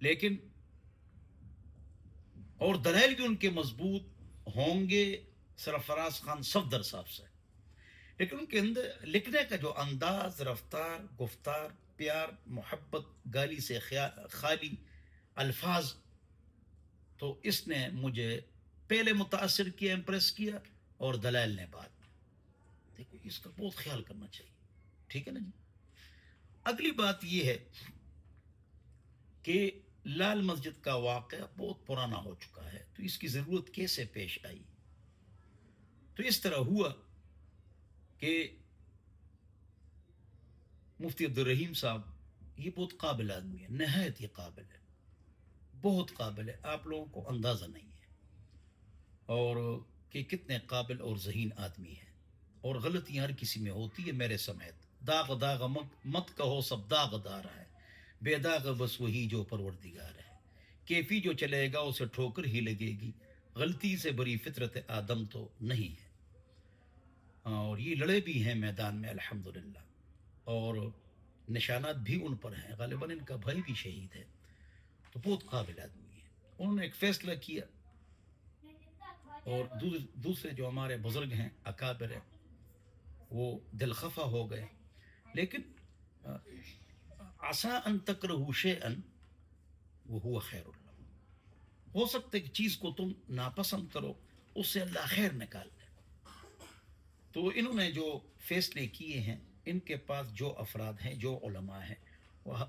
لیکن اور دلائل بھی ان کے مضبوط ہوں گے سرفراز خان صفدر صاحب سے، لیکن ان کے اندر لکھنے کا جو انداز، رفتار، گفتار، پیار، محبت، گالی سے خالی الفاظ، تو اس نے مجھے پہلے متاثر کیا، امپریس کیا، اور دلائل نے بعد میں. دیکھو اس کا بہت خیال کرنا چاہیے، ٹھیک ہے نا جی. اگلی بات یہ ہے کہ لال مسجد کا واقعہ بہت پرانا ہو چکا ہے، تو اس کی ضرورت کیسے پیش آئی؟ تو اس طرح ہوا کہ مفتی عبدالرحیم صاحب یہ بہت قابل آدمی ہے، نہایت ہی قابل ہے، بہت قابل ہے، آپ لوگوں کو اندازہ نہیں ہے اور کہ کتنے قابل اور ذہین آدمی ہیں. اور غلطیاں ہر کسی میں ہوتی ہے، میرے سمیت. داغ داغ مت کہو سب داغ دار ہے، بے داغ بس وہی جو پروردگار ہے. کیفی جو چلے گا اسے ٹھوکر ہی لگے گی، غلطی سے بری فطرت آدم تو نہیں ہے. اور یہ لڑے بھی ہیں میدان میں الحمدللہ، اور نشانات بھی ان پر ہیں، غالباً ان کا بھائی بھی شہید ہے. تو بہت قابل آدمی ہے. انہوں نے ایک فیصلہ کیا، اور دوسرے جو ہمارے بزرگ ہیں، اکابر ہیں، وہ دل خفا ہو گئے. لیکن عسا ان تکرہوا شیئا وہو خیر اللہ، ہو سکتا ہے کہ چیز کو تم ناپسند کرو، اس سے اللہ خیر نکال لے. تو انہوں نے جو فیصلے کیے ہیں، ان کے پاس جو افراد ہیں، جو علماء ہیں،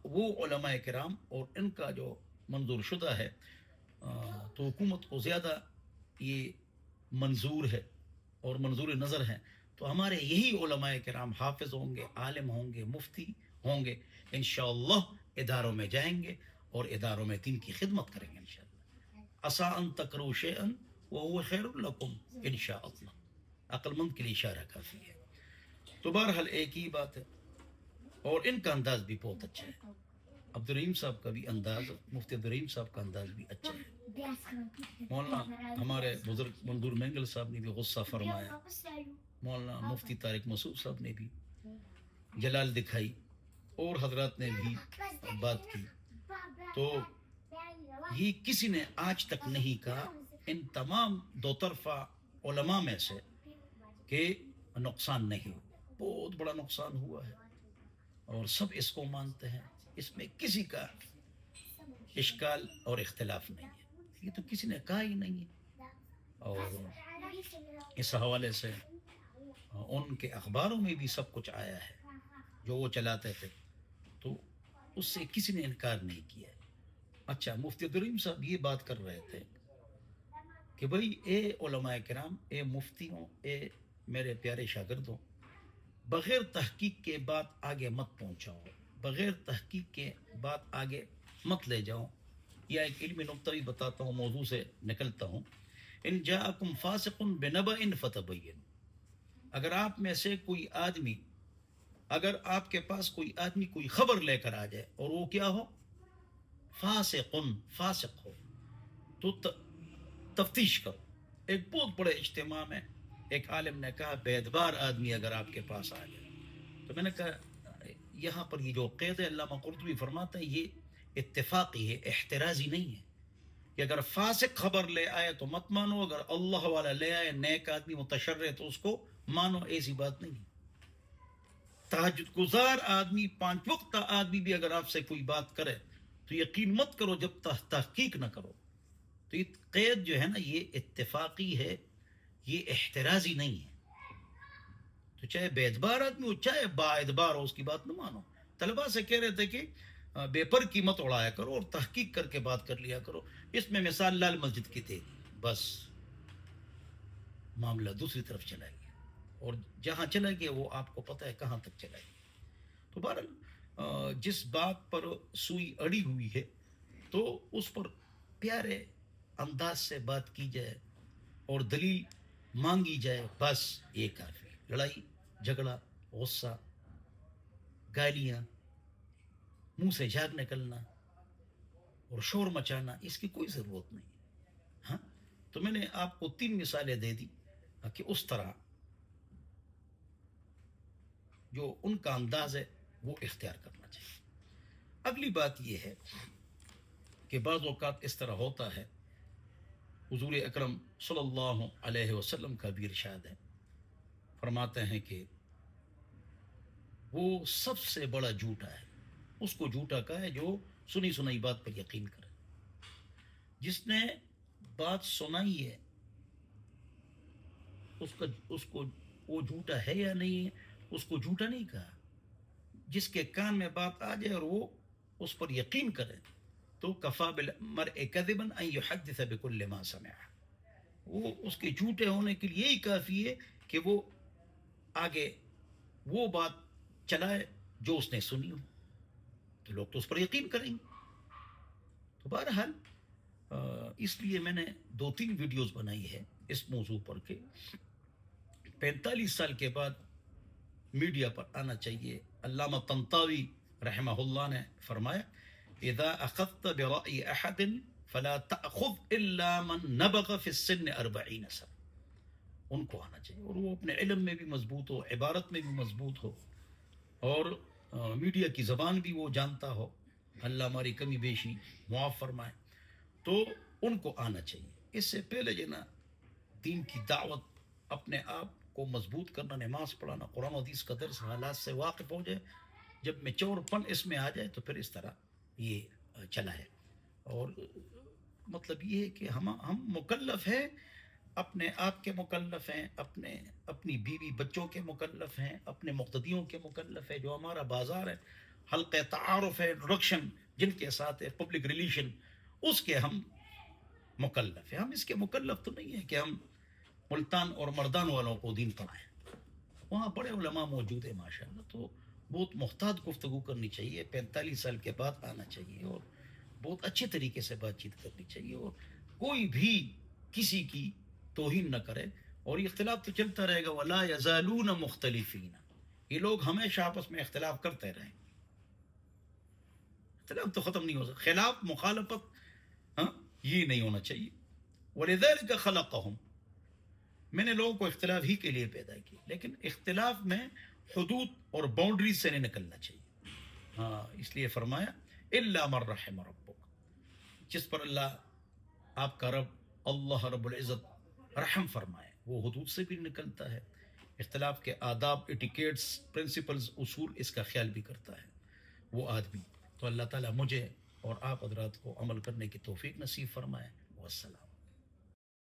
وہ علماء کرام، اور ان کا جو منظور شدہ ہے، تو حکومت کو زیادہ یہ منظور ہے اور منظور نظر ہے. تو ہمارے یہی علماء کرام حافظ ہوں گے، عالم ہوں گے، مفتی ہوں گے، انشاءاللہ اداروں میں جائیں گے اور اداروں میں دین کی خدمت کریں گے انشاءاللہ. عسا ان تکرہوا شیئا وہو خیر لکم انشاءاللہ. عقل مند کے لیے اشارہ کافی ہے. تو بہرحال ایک ہی بات ہے، اور ان کا انداز بھی بہت اچھا ہے. عبدالرحیم صاحب کا بھی انداز، مفتی عبدالرحیم صاحب کا انداز بھی اچھا ہے. مولانا ہمارے بزرگ منظور مینگل صاحب نے بھی غصہ فرمایا، مولانا مفتی طارق مسعود صاحب نے بھی جلال دکھائی، اور حضرات نے بھی بات کی. تو یہ کسی نے آج تک نہیں کہا ان تمام دو طرفہ علماء میں سے کہ نقصان نہیں ہوا. بہت بڑا نقصان ہوا ہے، اور سب اس کو مانتے ہیں، اس میں کسی کا اشکال اور اختلاف نہیں ہے. یہ تو کسی نے کہا ہی نہیں ہے. اور اس حوالے سے ان کے اخباروں میں بھی سب کچھ آیا ہے جو وہ چلاتے تھے، تو اس سے کسی نے انکار نہیں کیا. اچھا، مفتی عبدالرحیم صاحب یہ بات کر رہے تھے کہ بھئی اے علماء کرام، اے مفتیوں، اے میرے پیارے شاگردوں، بغیر تحقیق کے بات آگے مت پہنچاؤ، بغیر تحقیق کے بات آگے مت لے جاؤ. یا ایک علمی نقطہ بھی بتاتا ہوں، موضوع سے نکلتا ہوں. ان جاءکم فاسق بنبأ فتبینوا، اگر آپ میں سے کوئی آدمی، اگر آپ کے پاس کوئی آدمی کوئی خبر لے کر آ جائے، اور وہ کیا ہو؟ فاسق ہو، تو تفتیش کرو. ایک بہت بڑے اجتماع میں ایک عالم نے کہا بے اعتبار آدمی اگر آپ کے پاس آ جائے، تو میں نے کہا یہاں پر یہ جو قید ہے، علامہ قرطبی فرماتا ہے یہ اتفاقی ہے، احترازی نہیں ہے، کہ اگر فاسق خبر لے آئے تو مت مانو، اگر اللہ والا لے آئے، نیک آدمی متشرع، تو اس کو مانو. ایسی بات نہیں. تہجد گزار آدمی، 5 وقت آدمی بھی اگر آپ سے کوئی بات کرے تو یقین مت کرو جب تحقیق نہ کرو. تو یہ قید جو ہے نا، یہ اتفاقی ہے، یہ احترازی نہیں ہے. تو چاہے بے اعتبار آدمی ہو، چاہے با اعتبار ہو، اس کی بات نہ مانو. طلباء سے کہہ رہے تھے کہ بے پر کی مت اڑایا کرو اور تحقیق کر کے بات کر لیا کرو. اس میں مثال لال مسجد کی تھی، بس معاملہ دوسری طرف چلا گیا، اور جہاں چلا گیا وہ آپ کو پتہ ہے کہاں تک چلا گیا. تو بہرحال جس بات پر سوئی اڑی ہوئی ہے تو اس پر پیارے انداز سے بات کی جائے اور دلیل مانگی جائے، بس یہ کافی. لڑائی جھگڑا، غصہ، گالیاں، منہ سے جھاگ نکلنا اور شور مچانا، اس کی کوئی ضرورت نہیں. ہاں، تو میں نے آپ کو 3 مثالیں دے دی کہ اس طرح جو ان کا انداز ہے وہ اختیار کرنا چاہیے. اگلی بات یہ ہے کہ بعض اوقات اس طرح ہوتا ہے. حضور اکرم صلی اللہ علیہ وسلم کا بھی ارشاد ہے، فرماتے ہیں کہ وہ سب سے بڑا جھوٹا ہے، اس کو جھوٹا کہا ہے جو سنی سنائی بات پر یقین کرے. جس نے بات سنائی ہے اس کو وہ جھوٹا ہے یا نہیں ہے، اس کو جھوٹا نہیں کہا. جس کے کان میں بات آ جائے اور وہ اس پر یقین کرے تو کفا بالمرء کذبا ان یحدث بكل ما سمع، وہ اس کے جھوٹے ہونے کے لیے یہی کافی ہے کہ وہ آگے وہ بات چلائے جو اس نے سنی ہو، تو لوگ تو اس پر یقین کریں گے. تو بہرحال اس لیے میں نے 2-3 ویڈیوز بنائی ہے اس موضوع پر کہ 45 سال کے بعد میڈیا پر آنا چاہیے. علامہ طنطاوی رحمہ اللہ نے فرمایا اذا اخذت برأي احد فلا تأخذ الا من نبغ في السن 40 سنة. ان کو آنا چاہیے اور وہ اپنے علم میں بھی مضبوط ہو، عبارت میں بھی مضبوط ہو، اور میڈیا کی زبان بھی وہ جانتا ہو. اللہ ہماری کمی بیشی معاف فرمائے. تو ان کو آنا چاہیے. اس سے پہلے جو نا دین کی دعوت، اپنے آپ کو مضبوط کرنا، نماز پڑھانا، قرآن و حدیث کا درس، حالات سے واقف ہو جائے. جب میچور پن اس میں آ جائے تو پھر اس طرح یہ چلا ہے. اور مطلب یہ ہے کہ ہم مکلف ہیں، اپنے آپ کے مکلف ہیں، اپنی بیوی بچوں کے مکلف ہیں، اپنے مقتدیوں کے مکلف ہیں. جو ہمارا بازار ہے، حلقہ تعارف ہے، انٹروڈکشن جن کے ساتھ ہے، پبلک ریلیشن، اس کے ہم مکلف ہیں. ہم اس کے مکلف تو نہیں ہیں کہ ہم ملتان اور مردان والوں کو دین پڑھائیں. وہاں بڑے علماء موجود ہیں ماشاءاللہ. تو بہت محتاط گفتگو کرنی چاہیے. 45 سال کے بعد آنا چاہیے اور بہت اچھے طریقے سے بات چیت کرنی چاہیے، اور کوئی بھی کسی کی توہین نہ کرے. اور یہ اختلاف تو چلتا رہے گا. ولا یزالون مختلفین، یہ لوگ ہمیشہ آپس میں اختلاف کرتے رہیں. اختلاف تو ختم نہیں ہو سکتا. خلاف، مخالفت، یہ نہیں ہونا چاہیے. ولذلك خلقهم، میں نے لوگوں کو اختلاف ہی کے لیے پیدا کیا، لیکن اختلاف میں حدود اور باؤنڈریز سے نہیں نکلنا چاہیے. اس لیے فرمایا الا من رحم ربک، جس پر اللہ آپ کا رب اللہ رب العزت رحم فرمائے وہ حدود سے بھی نکلتا ہے. اختلاف کے آداب، ایٹیکیٹس، پرنسپلز، اصول، اس کا خیال بھی کرتا ہے وہ آدمی. تو اللہ تعالیٰ مجھے اور آپ حضرات کو عمل کرنے کی توفیق نصیب فرمائے. والسلام.